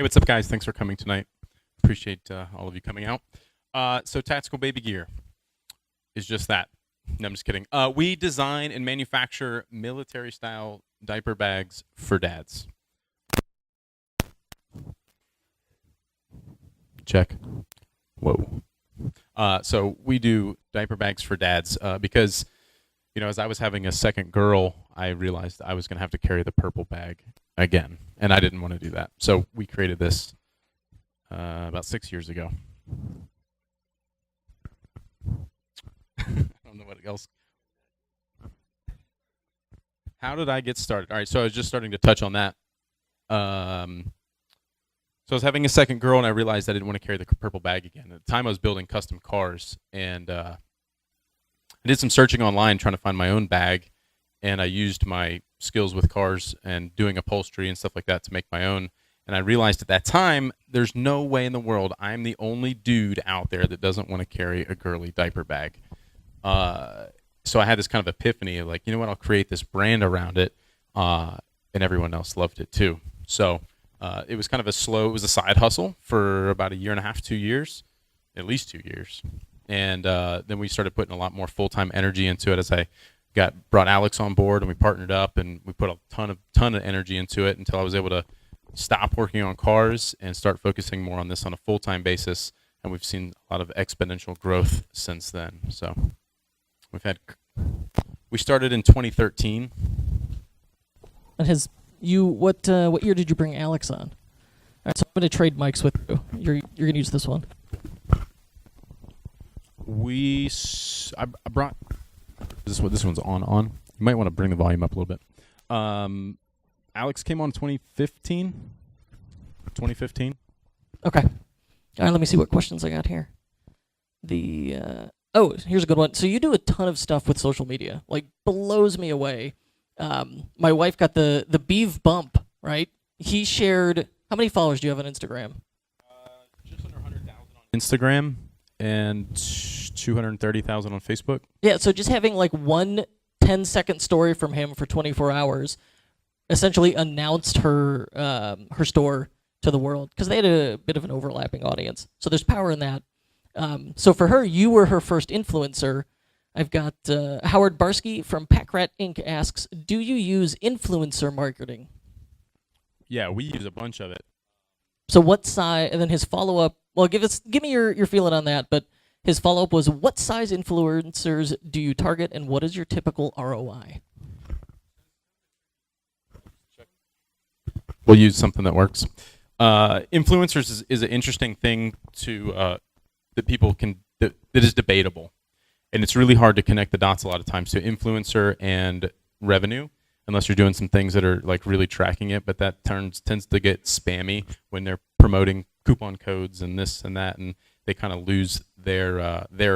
Hey, what's up, guys? Thanks for coming tonight. Appreciate all of you coming out. So Tactical Baby Gear is just that. No, I'm just kidding. We design and manufacture military-style diaper bags for dads. Check. Whoa. So we do diaper bags for dads because, as I was having a second girl, I realized I was going to have to carry the purple bag again, and I didn't want to do that. So we created this about 6 years ago. I don't know what else. How did I get started? All right, so I was just starting to touch on that. So I was having a second girl, and I realized I didn't want to carry the purple bag again. At the time, I was building custom cars, and I did some searching online trying to find my own bag, and I used my skills with cars and doing upholstery and stuff like that to make my own. And I realized at that time, there's no way in the world I'm the only dude out there that doesn't want to carry a girly diaper bag. So I had this kind of epiphany of like, you know what, I'll create this brand around it, and everyone else loved it too. So it was kind of it was a side hustle for about a year and a half, 2 years, at least 2 years. And then we started putting a lot more full-time energy into it as I brought Alex on board, and we partnered up, and we put a ton of energy into it until I was able to stop working on cars and start focusing more on this on a full-time basis. And we've seen a lot of exponential growth since then. So we started in 2013. And what year did you bring Alex on? All right, so I'm going to trade mics with you. You're going to use this one. I brought this one's on. You might want to bring the volume up a little bit. Alex came on 2015. Okay. All right, let me see what questions I got here. Here's a good one. So you do a ton of stuff with social media, like blows me away. My wife got the Beav bump, right? He shared, how many followers do you have on Instagram? Just under 100,000 on Instagram and 230,000 on Facebook. Yeah, so just having like one 10-second story from him for 24 hours essentially announced her store to the world because they had a bit of an overlapping audience. So there's power in that. So for her, you were her first influencer. I've got Howard Barsky from Packrat Inc. asks, do you use influencer marketing? Yeah, we use a bunch of it. So what size, and then his follow-up, well, give me your feeling on that, but his follow-up was, what size influencers do you target, and what is your typical ROI? We'll use something that works. Influencers is an interesting thing to that people can that is debatable, and it's really hard to connect the dots a lot of times to influencer and revenue, unless you're doing some things that are like really tracking it. But that tends to get spammy when they're promoting coupon codes and this and that, and they kind of lose their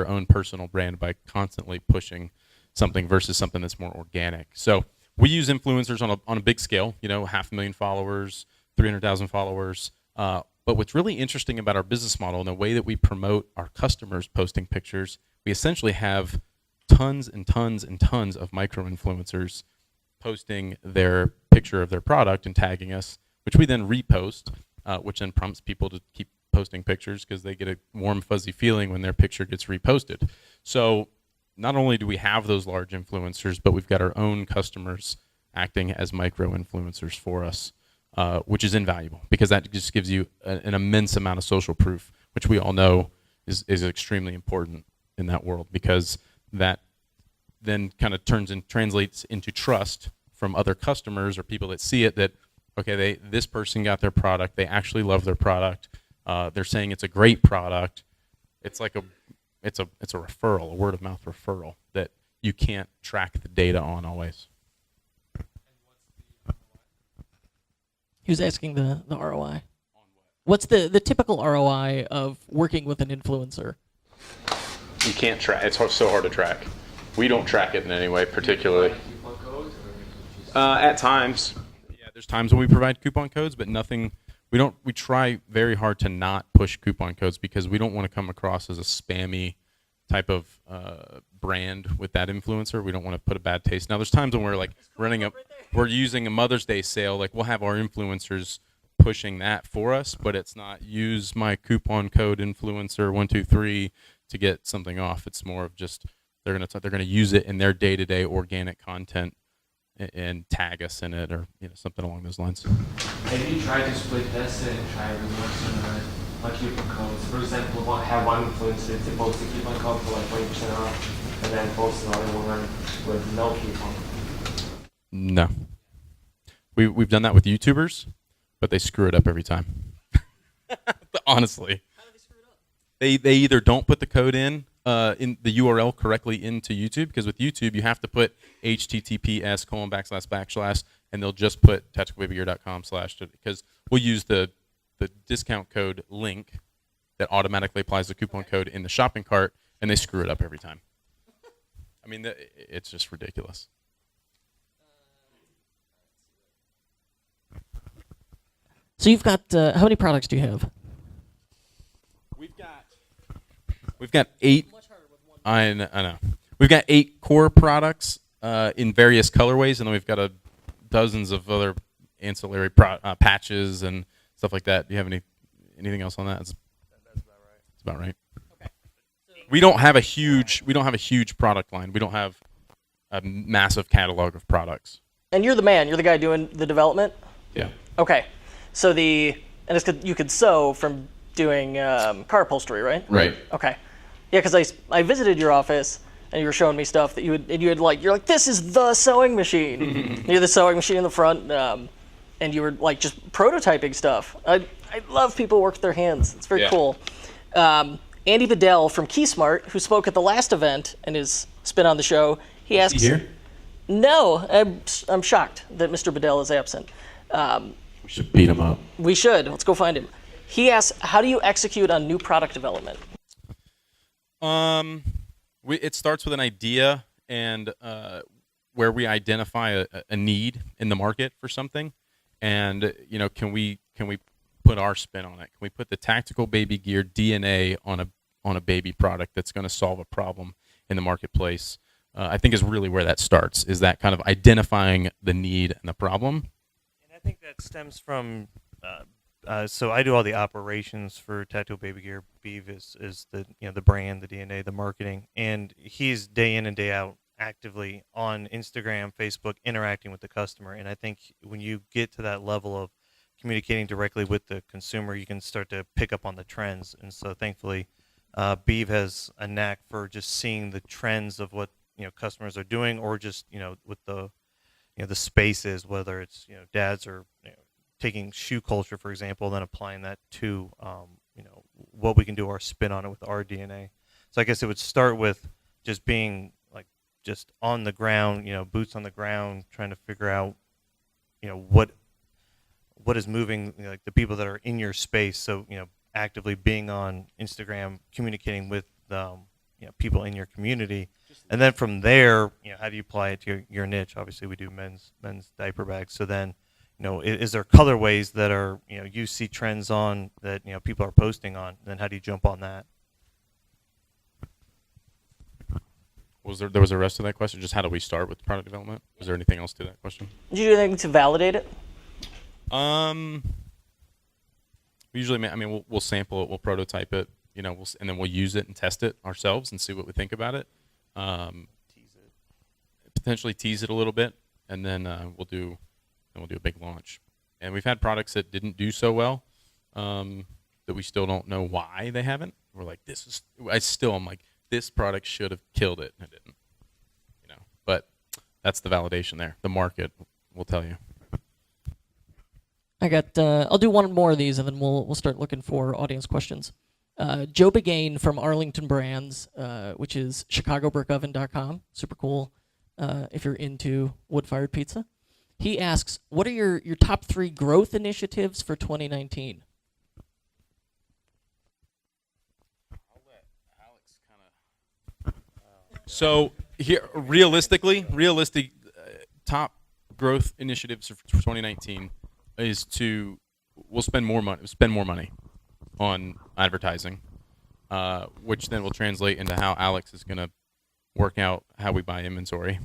own personal brand by constantly pushing something versus something that's more organic. So we use influencers on a big scale, 500,000 followers, 300,000 followers. But what's really interesting about our business model and the way that we promote our customers posting pictures, we essentially have tons and tons and tons of micro-influencers posting their picture of their product and tagging us, which we then repost, which then prompts people to keep posting pictures because they get a warm, fuzzy feeling when their picture gets reposted. So not only do we have those large influencers, but we've got our own customers acting as micro-influencers for us, which is invaluable because that just gives you an immense amount of social proof, which we all know is extremely important in that world, because that then kind of translates into trust from other customers or people that see it, that, okay, this person got their product, they actually love their product, they're saying it's a great product. It's like it's a referral, a word of mouth referral that you can't track the data on always. He was asking the ROI. What's the typical ROI of working with an influencer? You can't track. It's so hard to track. We don't track it in any way, particularly. At times, yeah, there's times when we provide coupon codes, but nothing. We try very hard to not push coupon codes because we don't want to come across as a spammy type of brand with that influencer. We don't want to put a bad taste. Now, there's times when we're like we're using a Mother's Day sale. Like we'll have our influencers pushing that for us, but it's not use my coupon code influencer 123 to get something off. It's more of just they're gonna use it in their day-to-day organic content and tag us in it, or something along those lines. Have you tried to split test and try removing coupon codes? For example, have one influencer to post a coupon code for like 20% off, and then post another one with no coupon. No, we've done that with YouTubers, but they screw it up every time. Honestly, how do they screw it up? They either don't put the code in the URL correctly into YouTube, because with YouTube you have to put https:// and they'll just put tacticalbabygear.com/ because we'll use the discount code link that automatically applies the coupon code in the shopping cart, and they screw it up every time. I mean, it's just ridiculous. So you've got how many products do you have? We've got 8. I know. We've got 8 core products in various colorways, and then we've got dozens of other ancillary patches and stuff like that. Do you have anything else on that? That's about right. It's about right. Okay. We don't have a huge product line. We don't have a massive catalog of products. And you're the man. You're the guy doing the development. Yeah. Okay. So you could sew from doing car upholstery, right? Right. Okay. Yeah, because I visited your office and you were showing me stuff that you're like, this is the sewing machine. You're the sewing machine in the front, and you were like just prototyping stuff. I love people who work with their hands. It's very cool. Andy Bedell from KeySmart, who spoke at the last event and is been on the show, he asks. Is he here? No, I'm shocked that Mr. Bedell is absent. We should beat him up. We should. Let's go find him. He asks, how do you execute on new product development? It starts with an idea and where we identify a need in the market for something, and can we put our spin on it? Can we put the tactical baby gear DNA on a baby product that's going to solve a problem in the marketplace? I think is really where that starts, is that kind of identifying the need and the problem. And I think that stems from so I do all the operations for Tactical Baby Gear. Beav is the the brand, the DNA, the marketing, and he's day in and day out actively on Instagram, Facebook, interacting with the customer. And I think when you get to that level of communicating directly with the consumer, you can start to pick up on the trends. And so thankfully, Beav has a knack for just seeing the trends of what customers are doing, or just with the the spaces, whether it's dads or taking shoe culture, for example, then applying that to what we can do, our spin on it with our DNA. So I guess it would start with just being like just on the ground, boots on the ground, trying to figure out what is moving, like the people that are in your space. So actively being on Instagram, communicating with people in your community, and then from there, how do you apply it to your niche? Obviously, we do men's diaper bags. So then, is there colorways that are you see trends on that people are posting on? And then how do you jump on that? There was a rest of that question? Just how do we start with product development? Was there anything else to that question? Did you do anything to validate it? Usually, we'll sample it, we'll prototype it, and then we'll use it and test it ourselves and see what we think about it. Tease it. Potentially tease it a little bit, and then we'll do a big launch. And we've had products that didn't do so well, that we still don't know why they haven't. We're like, I'm like, this product should have killed it, and it didn't. But that's the validation there. The market will tell you. I'll do one more of these, and then we'll start looking for audience questions. Joe Begain from Arlington Brands, which is chicagobrickoven.com. Super cool if you're into wood-fired pizza. He asks, what are your top 3 growth initiatives for 2019? I'll let Alex kind of... So here, realistic top growth initiatives for 2019 is we'll spend more money on advertising, which then will translate into how Alex is going to work out how we buy inventory.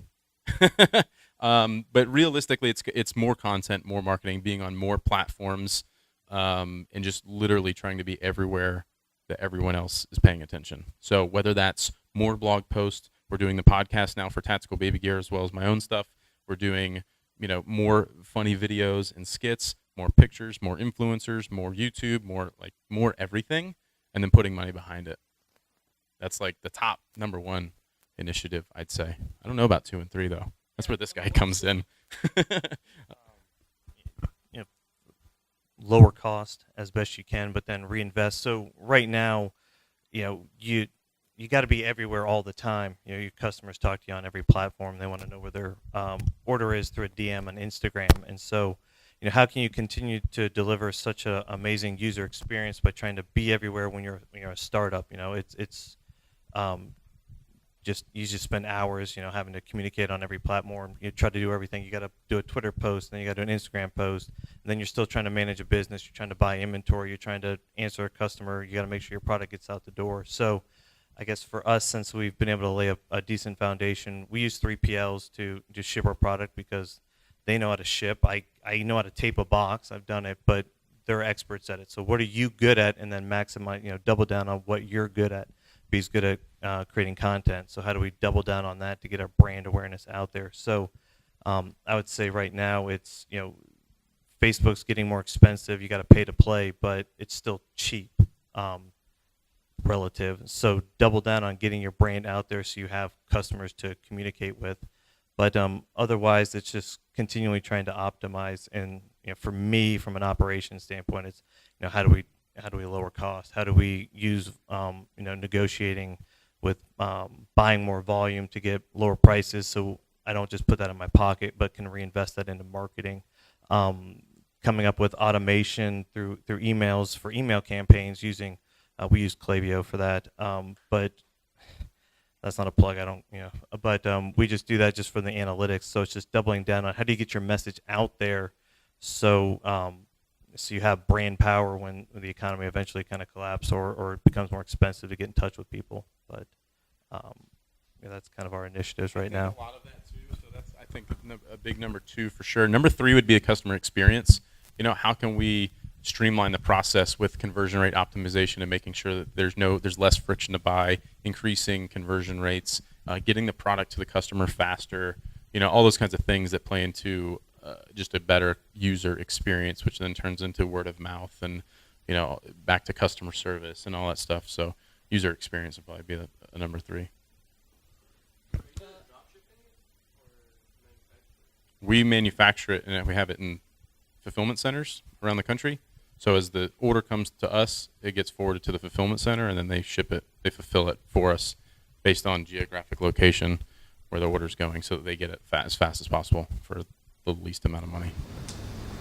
But realistically, it's more content, more marketing, being on more platforms, and just literally trying to be everywhere that everyone else is paying attention. So whether that's more blog posts, we're doing the podcast now for Tactical Baby Gear as well as my own stuff. We're doing, more funny videos and skits, more pictures, more influencers, more YouTube, more everything, and then putting money behind it. That's like the top number one initiative, I'd say. I don't know about 2 and 3 though. That's where this guy comes in. Lower cost as best you can, but then reinvest. So right now, you got to be everywhere all the time. Your customers talk to you on every platform. They want to know where their order is through a DM on Instagram. And so, how can you continue to deliver such an amazing user experience by trying to be everywhere when you're a startup? It's you just spend hours, having to communicate on every platform. You try to do everything. You got to do a Twitter post, then you got to do an Instagram post, and then you're still trying to manage a business. You're trying to buy inventory. You're trying to answer a customer. You got to make sure your product gets out the door. So, I guess for us, since we've been able to lay a decent foundation, we use 3PLs to ship our product because they know how to ship. I know how to tape a box. I've done it, but they're experts at it. So what are you good at, and then maximize, double down on what you're good at. Be's good at creating content. So how do we double down on that to get our brand awareness out there? So I would say right now it's, Facebook's getting more expensive. You got to pay to play, but it's still cheap relative. So double down on getting your brand out there so you have customers to communicate with. But otherwise, it's just continually trying to optimize. And for me, from an operations standpoint, it's how do we lower cost? How do we use negotiating with buying more volume to get lower prices, so I don't just put that in my pocket, but can reinvest that into marketing. Coming up with automation through emails for email campaigns using we use Klaviyo for that, but that's not a plug. I don't, but we just do that just for the analytics. So it's just doubling down on how do you get your message out there, so you have brand power when the economy eventually kind of collapses or it becomes more expensive to get in touch with people. But that's kind of our initiatives right now. A lot of that too. So that's, I think, a big number 2 for sure. Number 3 would be the customer experience. How can we streamline the process with conversion rate optimization and making sure that there's less friction to buy, increasing conversion rates, getting the product to the customer faster, all those kinds of things that play into just a better user experience, which then turns into word of mouth and back to customer service and all that stuff. So user experience would probably be a number 3. We manufacture it and we have it in fulfillment centers around the country. So as the order comes to us, it gets forwarded to the fulfillment center, and then they ship it, they fulfill it for us based on geographic location where the order's going, so that they get it as fast as possible for the least amount of money.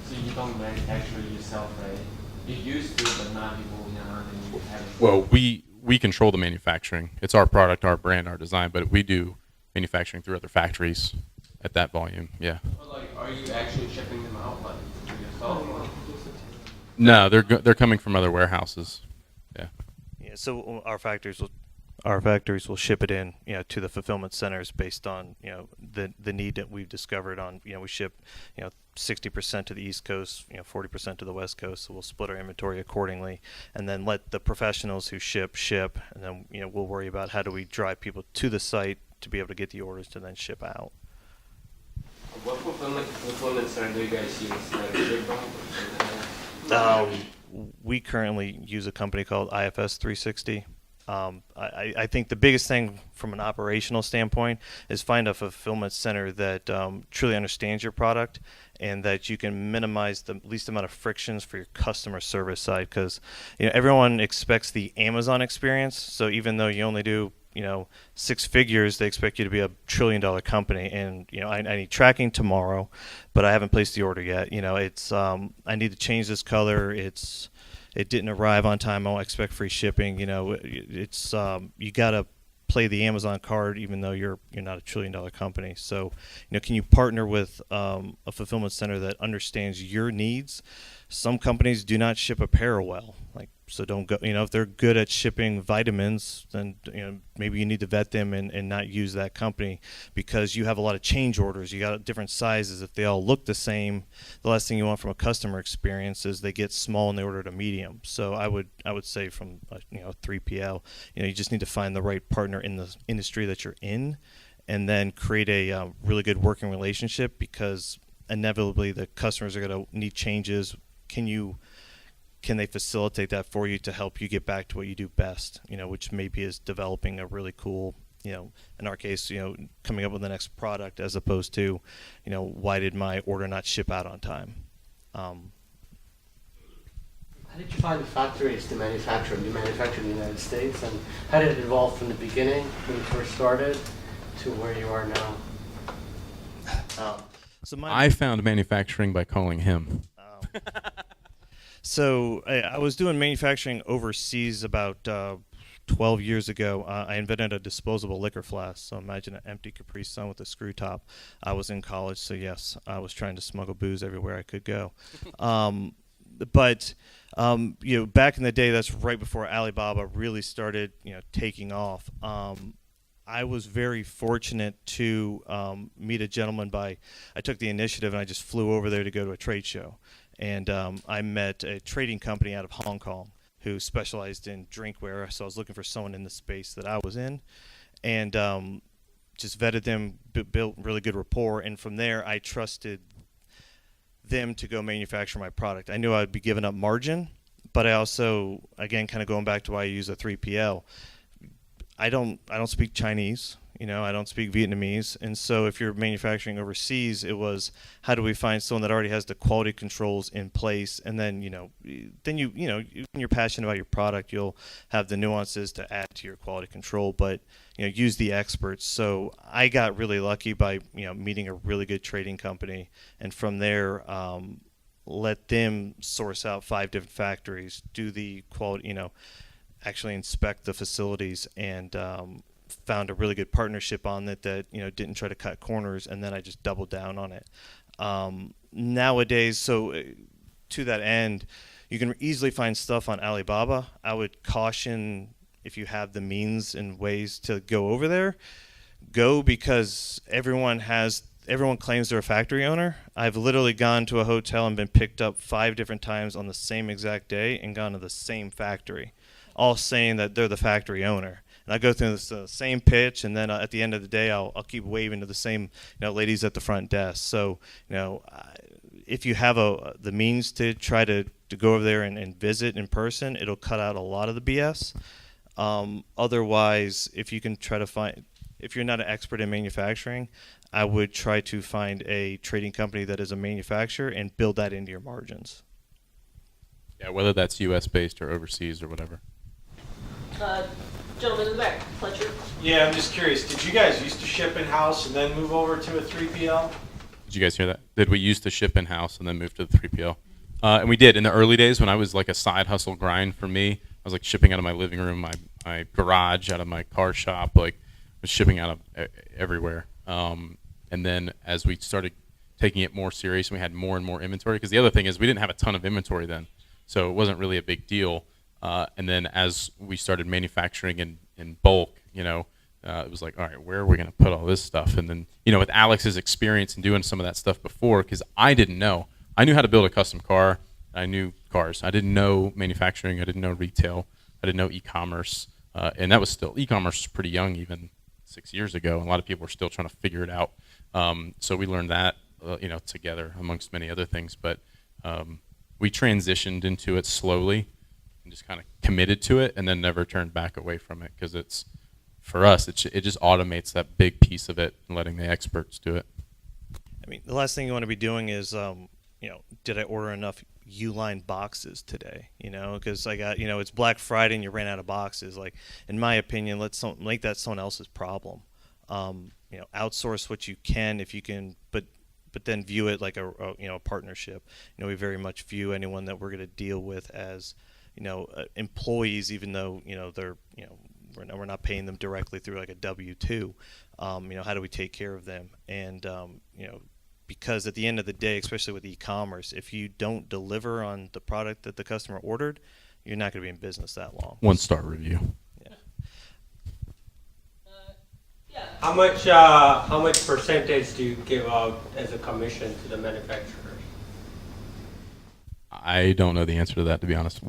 So you don't manufacture yourself, right? You used to, but not anymore. And you haven't. Well, we control the manufacturing. It's our product, our brand, our design, but we do manufacturing through other factories at that volume. Yeah. But are you actually shipping them out yourself? No, they're coming from other warehouses. Yeah. Yeah. So our factories will ship it in, to the fulfillment centers based on, the need that we've discovered on, we ship, 60% to the East Coast, 40% to the West Coast. So we'll split our inventory accordingly, and then let the professionals who ship, and then, we'll worry about how do we drive people to the site to be able to get the orders to then ship out. What fulfillment center do you guys use? We currently use a company called IFS 360. I think the biggest thing from an operational standpoint is find a fulfillment center that truly understands your product and that you can minimize the least amount of frictions for your customer service side, because everyone expects the Amazon experience. So even though you only do 6 figures, they expect you to be a $1 trillion company, and I need tracking tomorrow, but I haven't placed the order yet. It's I need to change this color. It didn't arrive on time. I won't expect free shipping. It's you gotta play the Amazon card, even though you're not a $1 trillion company. So can you partner with a fulfillment center that understands your needs? Some companies do not ship apparel well. Like So don't go, if they're good at shipping vitamins, then maybe you need to vet them and not use that company, because you have a lot of change orders. You got different sizes. If they all look the same, the last thing you want from a customer experience is they get small and they order a medium. So I would say from 3PL, you just need to find the right partner in the industry that you're in, and then create a really good working relationship, because inevitably the customers are going to need changes. Can they facilitate that for you to help you get back to what you do best, which maybe is developing a really cool, in our case, coming up with the next product, as opposed to, why did my order not ship out on time? How did you find the factories to manufacture? You manufacture in the United States, and how did it evolve from the beginning when you first started to where you are now? I found manufacturing by calling him. So I was doing manufacturing overseas about 12 years ago. I invented a disposable liquor flask. So imagine an empty Capri Sun with a screw top. I was in college, so yes, I was trying to smuggle booze everywhere I could go. But back in the day, that's right before Alibaba really started, taking off. I was very fortunate to meet a gentleman I took the initiative and I just flew over there to go to a trade show. And I met a trading company out of Hong Kong who specialized in drinkware. So I was looking for someone in the space that I was in, and just vetted them, built really good rapport. And from there, I trusted them to go manufacture my product. I knew I'd be giving up margin, but I also, again, kind of going back to why I use a 3PL, I don't speak Chinese. I don't speak Vietnamese, and so if you're manufacturing overseas, it was how do we find someone that already has the quality controls in place, and then when you're passionate about your product, you'll have the nuances to add to your quality control, but use the experts. So I got really lucky by meeting a really good trading company, and from there let them source out 5 different factories, do the quality, actually inspect the facilities, and found a really good partnership on it that didn't try to cut corners, and then I just doubled down on it. Nowadays, so to that end, you can easily find stuff on Alibaba. I would caution, if you have the means and ways to go over there, go, because everyone claims they're a factory owner. I've literally gone to a hotel and been picked up 5 different times on the same exact day and gone to the same factory, all saying that they're the factory owner. And I go through this same pitch, and then at the end of the day, I'll keep waving to the same ladies at the front desk. So if you have the means to try to go over there and visit in person, it'll cut out a lot of the BS. Otherwise, if you can try to find, if you're not an expert in manufacturing, I would try to find a trading company that is a manufacturer and build that into your margins. Yeah, whether that's U.S. based or overseas or whatever. Gentleman in the back, Fletcher. Yeah, I'm just curious. Did you guys used to ship in-house and then move over to a 3PL? Did you guys hear that? Did we used to ship in-house and then move to the 3PL? And we did. In the early days when I was like a side hustle grind for me, I was like shipping out of my living room, my garage, out of my car shop, like was shipping out of everywhere. And then as we started taking it more serious and we had more and more inventory, because the other thing is we didn't have a ton of inventory then, so it wasn't really a big deal. And then as we started manufacturing in bulk, it was like, all right, where are we going to put all this stuff? And then, with Alex's experience in doing some of that stuff before, because I didn't know. I knew how to build a custom car. I knew cars. I didn't know manufacturing. I didn't know retail. I didn't know e-commerce. And that was still, e-commerce was pretty young even 6 years ago. And a lot of people were still trying to figure it out. So we learned that, together amongst many other things. But we transitioned into it slowly. Just kind of committed to it and then never turned back away from it, because it's, for us, it just automates that big piece of it and letting the experts do it. I mean, the last thing you want to be doing is, did I order enough Uline boxes today? Because I got, it's Black Friday and you ran out of boxes. Like, in my opinion, make that someone else's problem. Outsource what you can if you can, but then view it like a partnership. We very much view anyone that we're going to deal with as employees, even though they're we're not paying them directly through like a W-2. How do we take care of them? And because at the end of the day, especially with e-commerce, if you don't deliver on the product that the customer ordered, you're not going to be in business that long. 1-star review. How much percentage do you give out as a commission to the manufacturers? I don't know the answer to that, to be honest.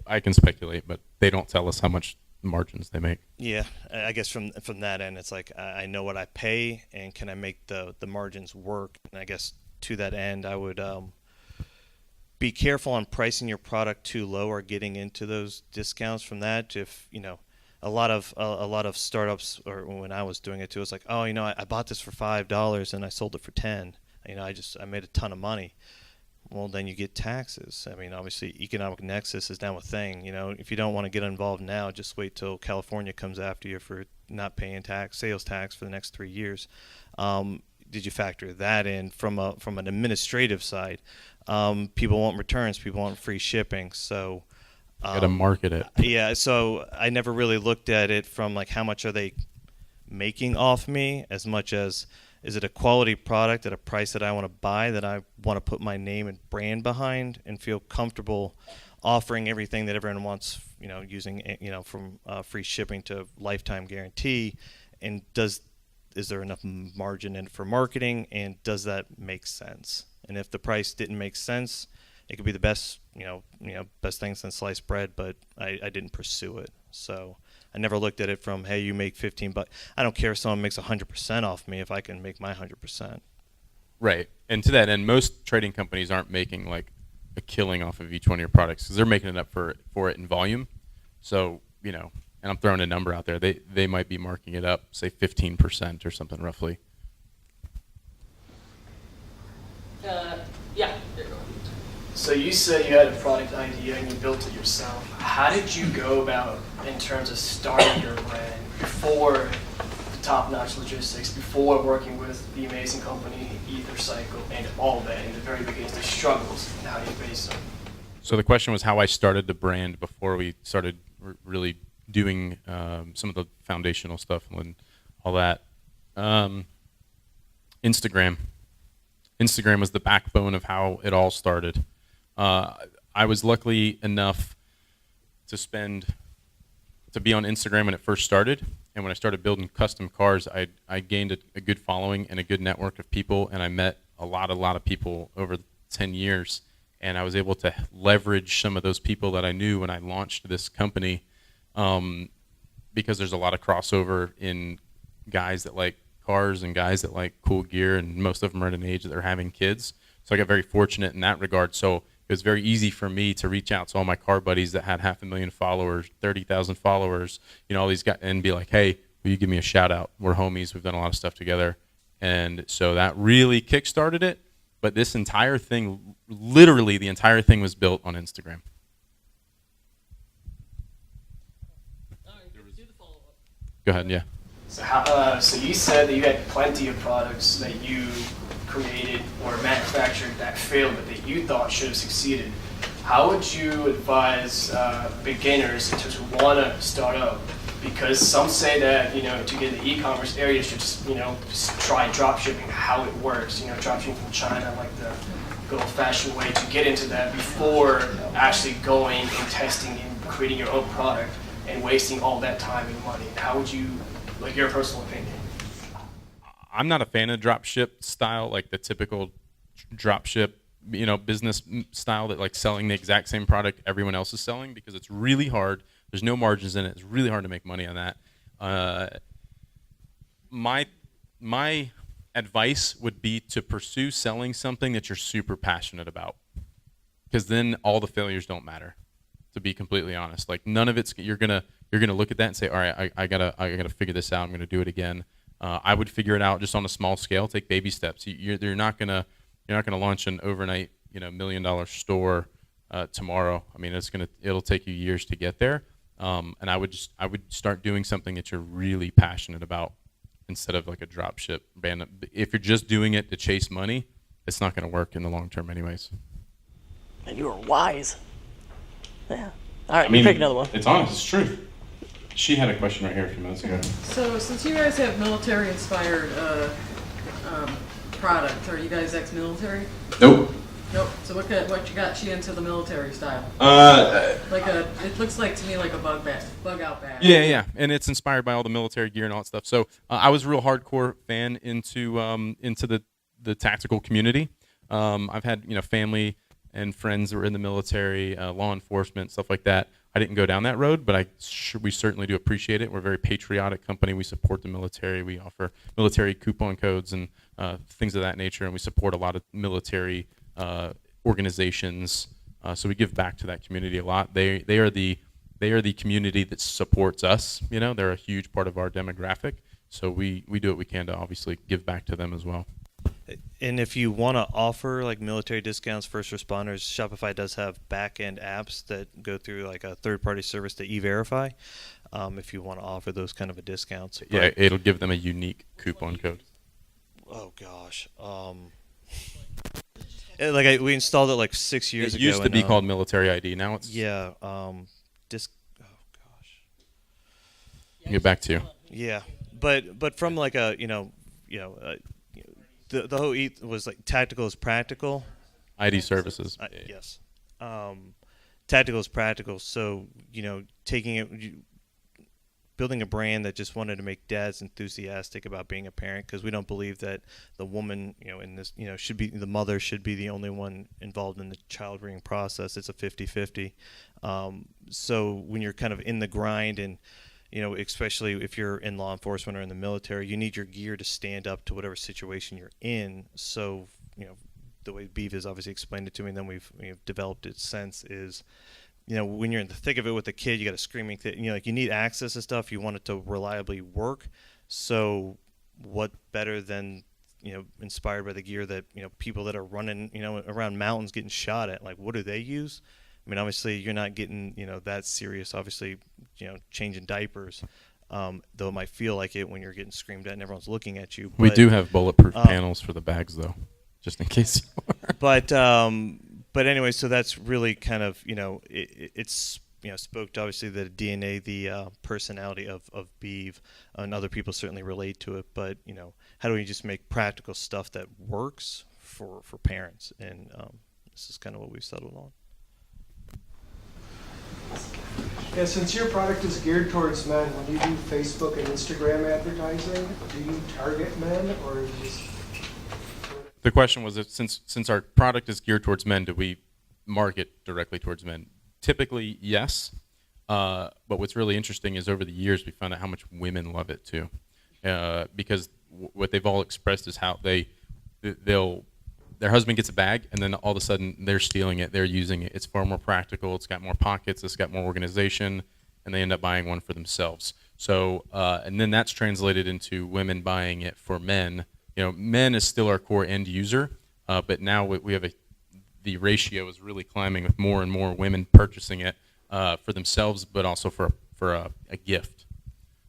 I can speculate, but they don't tell us how much margins they make. Yeah, I guess from that end, it's like I know what I pay, and can I make the margins work? And I guess to that end, I would be careful on pricing your product too low or getting into those discounts from that. If a lot of startups, or when I was doing it too, it's like, oh, I bought this for $5 and I sold it for 10. I made a ton of money. Well, then you get taxes. I mean, obviously, economic nexus is now a thing. If you don't want to get involved now, just wait till California comes after you for not paying sales tax for the next 3 years. Did you factor that in from an administrative side? People want returns. People want free shipping. So Got to market it. Yeah. So I never really looked at it from like how much are they making off me, as much as is it a quality product at a price that I want to buy, that I want to put my name and brand behind and feel comfortable offering everything that everyone wants, using, from free shipping to lifetime guarantee. And is there enough margin in for marketing, and does that make sense? And if the price didn't make sense, it could be the best, best thing since sliced bread, but I didn't pursue it. So I never looked at it from, hey, you make $15. I don't care if someone makes 100% off me if I can make my 100%. Right. And to that end, most trading companies aren't making like a killing off of each one of your products because they're making it up for it in volume. So, and I'm throwing a number out there. They might be marking it up, say 15% or something roughly. Yeah. So you said you had a product idea and you built it yourself. How did you go about in terms of starting your brand before the top-notch logistics, before working with the amazing company ethercycle and all that in the very beginning, the struggles, and how do you face them? So the question was how I started the brand before we started really doing some of the foundational stuff and all that. Instagram was the backbone of how it all started. I was lucky enough to be on Instagram when it first started, and when I started building custom cars, I gained a good following and a good network of people, and I met a lot of people over 10 years, and I was able to leverage some of those people that I knew when I launched this company, because there's a lot of crossover in guys that like cars and guys that like cool gear, and most of them are at an age that they're having kids. So I got very fortunate in that regard. So it was very easy for me to reach out to all my car buddies that had 500,000 followers, 30,000 followers, all these guys, and be like, hey, will you give me a shout out? We're homies. We've done a lot of stuff together. And so that really kickstarted it. But this entire thing, literally the entire thing was built on Instagram. Go ahead, yeah. So you said that you had plenty of products that you created or manufactured that failed, but that you thought should have succeeded. How would you advise beginners in terms of want to start up? Because some say that to get in the e-commerce area, you should just try drop shipping, how it works. Drop shipping from China, like the good old-fashioned way to get into that before actually going and testing and creating your own product and wasting all that time and money. How would you, like your personal opinion? I'm not a fan of drop ship style, like the typical drop ship, business style that like selling the exact same product everyone else is selling, because it's really hard. There's no margins in it. It's really hard to make money on that. My advice would be to pursue selling something that you're super passionate about, because then all the failures don't matter. To be completely honest, like none of it's you're gonna look at that and say, all right, I gotta figure this out. I'm gonna do it again. I would figure it out just on a small scale. Take baby steps. You're not gonna launch an overnight $1 million store tomorrow. I mean, it'll take you years to get there. And I would start doing something that you're really passionate about instead of like a drop ship band. If you're just doing it to chase money, it's not gonna work in the long term, anyways. And you are wise. Yeah. All right, you pick another one. It's honest. It's true. She had a question right here a few minutes ago. So since you guys have military-inspired product? Are you guys ex-military? Nope. Nope. So what you got you into the military style? It looks like to me like a bug out bag. Yeah, and it's inspired by all the military gear and all that stuff. So I was a real hardcore fan into the tactical community. I've had family and friends that were in the military, law enforcement, stuff like that. I didn't go down that road, but we certainly do appreciate it. We're a very patriotic company. We support the military. We offer military coupon codes and things of that nature, and we support a lot of military organizations. So we give back to that community a lot. They are the community that supports us. They're a huge part of our demographic. So we do what we can to obviously give back to them as well. And if you want to offer like military discounts, first responders, Shopify does have back-end apps that go through like a third-party service to e-verify. If you want to offer those kind of a discounts. Yeah, it'll give them a unique coupon code. Oh gosh. We installed it like 6 years ago. It used to be called Military ID. Now it's Oh gosh. Get back to you. Yeah, but from like a the whole was like tactical is practical. ID services. Yes. Tactical is practical. So taking it. Building a brand that just wanted to make dads enthusiastic about being a parent, because we don't believe that the woman, in this, the mother should be the only one involved in the child rearing process. It's a 50-50. So when you're kind of in the grind and, especially if you're in law enforcement or in the military, you need your gear to stand up to whatever situation you're in. So, the way Beav has obviously explained it to me, and then we've developed it since is, when you're in the thick of it with a kid, you got a screaming kid. You need access to stuff. You want it to reliably work. So what better than, inspired by the gear that, people that are running, around mountains getting shot at, like, what do they use? I mean, obviously you're not getting, that serious, obviously, changing diapers. Though it might feel like it when you're getting screamed at and everyone's looking at you. We do have bulletproof panels for the bags, though, just in case. But anyway, so that's really kind of, it's, spoke to obviously the DNA, the personality of Beav, and other people certainly relate to it. But, how do we just make practical stuff that works for parents? And this is kind of what we've settled on. Yeah, since your product is geared towards men, when you do Facebook and Instagram advertising, do you target men or just... The question was, since our product is geared towards men, do we market directly towards men? Typically, yes. But what's really interesting is over the years we found out how much women love it too, because what they've all expressed is how their husband gets a bag and then all of a sudden they're stealing it, they're using it. It's far more practical. It's got more pockets. It's got more organization, and they end up buying one for themselves. So and then that's translated into women buying it for men. Men is still our core end user, but now we have the ratio is really climbing with more and more women purchasing it for themselves, but also for a gift.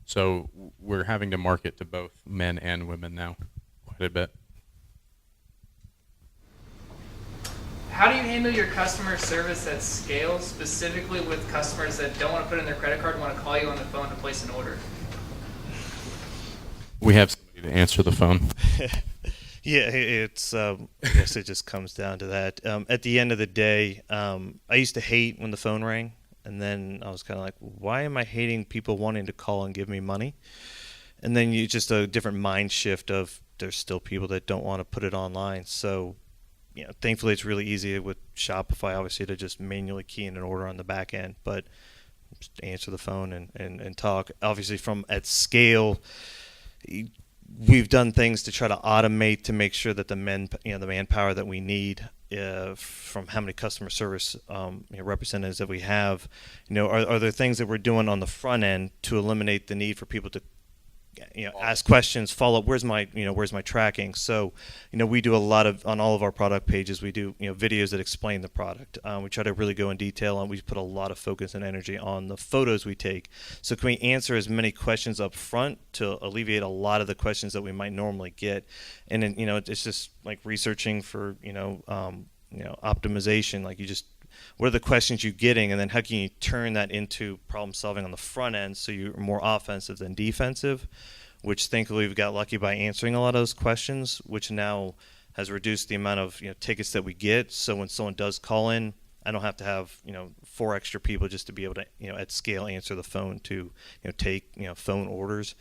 So we're having to market to both men and women now quite a bit. How do you handle your customer service at scale, specifically with customers that don't want to put in their credit card and want to call you on the phone to place an order? We have somebody to answer the phone. Yeah, it's. I guess it just comes down to that. At the end of the day, I used to hate when the phone rang, and then I was kind of like, why am I hating people wanting to call and give me money? And then you just a different mind shift of there's still people that don't want to put it online. So, thankfully it's really easy with Shopify, obviously, to just manually key in an order on the back end, but just answer the phone and talk. Obviously, from at scale, we've done things to try to automate to make sure that the manpower that we need from how many customer service representatives that we have, are there things that we're doing on the front end to eliminate the need for people to ask questions, follow up, where's my tracking? So, we do a lot of, on all of our product pages, we do, videos that explain the product. We try to really go in detail, and we put a lot of focus and energy on the photos we take. So can we answer as many questions up front to alleviate a lot of the questions that we might normally get? And then, it's just like researching for, optimization, like what are the questions you're getting, and then how can you turn that into problem solving on the front end so you're more offensive than defensive? which thankfully we got lucky by answering a lot of those questions, which now has reduced the amount of tickets that we get. So when someone does call in, I don't have to have 4 extra people just to be able to at scale answer the phone to take phone orders.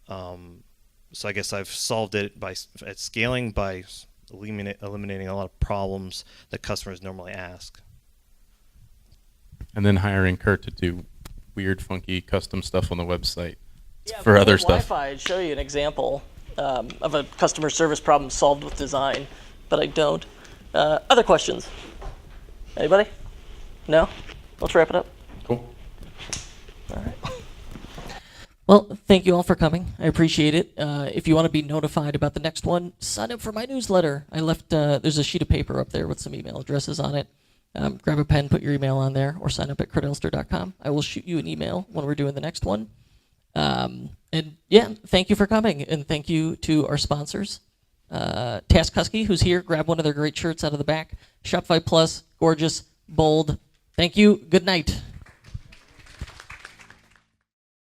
So I guess I've solved it at scaling by eliminating a lot of problems that customers normally ask. And then hiring Kurt to do weird, funky, custom stuff on the website Yeah, for other stuff. Wi-Fi, I'd show you an example of a customer service problem solved with design, but I don't. Other questions? Anybody? No? Let's wrap it up. Cool. All right. Well, thank you all for coming. I appreciate it. If you want to be notified about the next one, sign up for my newsletter. I left, there's a sheet of paper up there with some email addresses on it. Grab a pen, put your email on there, or sign up at kurtelster.com. I will shoot you an email when we're doing the next one. And yeah, thank you for coming, and thank you to our sponsors. Task Husky, who's here, grab one of their great shirts out of the back. Shopify Plus, gorgeous, bold. Thank you. Good night.